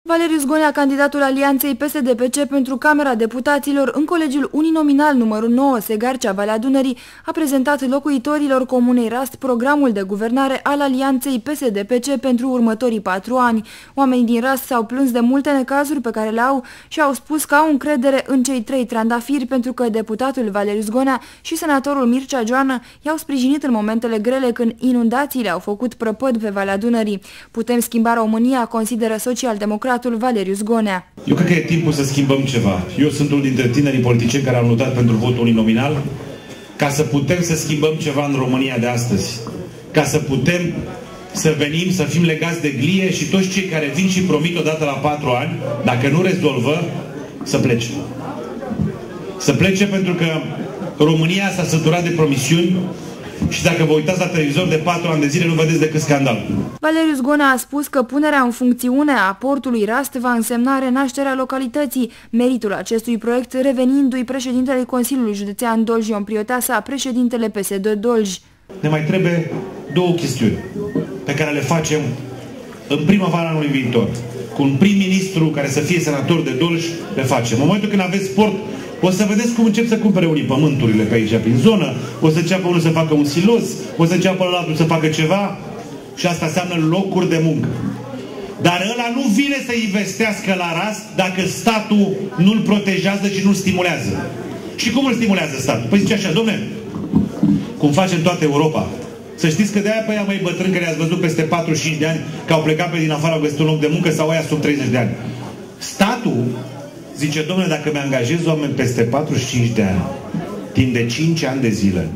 Valeriu Zgonea, candidatul alianței PSD-PC pentru Camera Deputaților în colegiul uninominal numărul 9, Segarcea, Valea Dunării, a prezentat locuitorilor comunei Rast programul de guvernare al alianței PSD-PC pentru următorii 4 ani. Oamenii din Rast s-au plâns de multe necazuri pe care le au și au spus că au încredere în cei 3 trandafiri pentru că deputatul Valeriu Zgonea și senatorul Mircea Joană i-au sprijinit în momentele grele când inundațiile au făcut prăpăd pe Valea Dunării. Putem schimba România, consideră social-democratul Valeriu Zgonea. Eu cred că e timpul să schimbăm ceva. Eu sunt unul dintre tinerii politicieni care au luptat pentru votul uninominal ca să putem să schimbăm ceva în România de astăzi. Ca să putem să venim, să fim legați de glie și toți cei care vin și promit odată la 4 ani, dacă nu rezolvă, să plece. Să plece pentru că România s-a săturat de promisiuni și dacă vă uitați la televizor de 4 ani de zile, nu vedeți decât scandal. Valeriu Zgonea a spus că punerea în funcțiune a portului Rast va însemna renașterea localității. Meritul acestui proiect revenindu-i președintele Consiliului Județean Dolj Ion Prioteasa, președintele PSD Dolj. Ne mai trebuie 2 chestiuni pe care le facem în primăvara anului viitor. Cu un prim-ministru care să fie senator de Dolj, le facem. În momentul când aveți port, o să vedeți cum încep să cumpere unii pământurile pe aici, prin zonă, o să înceapă unul să facă un silos, o să înceapă altul să facă ceva și asta înseamnă locuri de muncă. Dar ăla nu vine să investească la Rast dacă statul nu-l protejează și nu-l stimulează. Și cum îl stimulează statul? Păi zice așa, dom'le, cum face în toată Europa. Să știți că de-aia pe aia mai bătrâni care ați văzut peste 45 de ani că au plecat pe din afară, au găsit un loc de muncă sau aia sub 30 de ani. Statul zice, domnule, dacă mi-angajez oameni peste 45 de ani, timp de 5 ani de zile,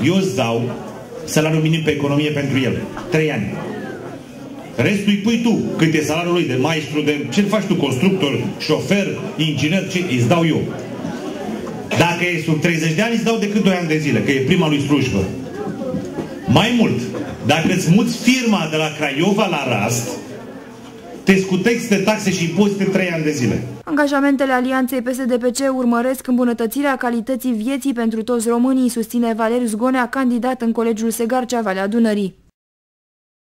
eu îți dau salariul minim pe economie pentru el. 3 ani. Restul îi pui tu. Cât e salariul lui de maestru, de ce faci tu, constructor, șofer, inginer, ce îți dau eu. Dacă e sub 30 de ani, îți dau decât 2 ani de zile, că e prima lui slujbă. Mai mult, dacă îți muți firma de la Craiova la Rast, te scuteți de taxe și impozite 3 ani de zile. Angajamentele alianței PSD-PC urmăresc îmbunătățirea calității vieții pentru toți românii, susține Valeriu Zgonea, candidat în colegiul Segarcea, Valea Dunării.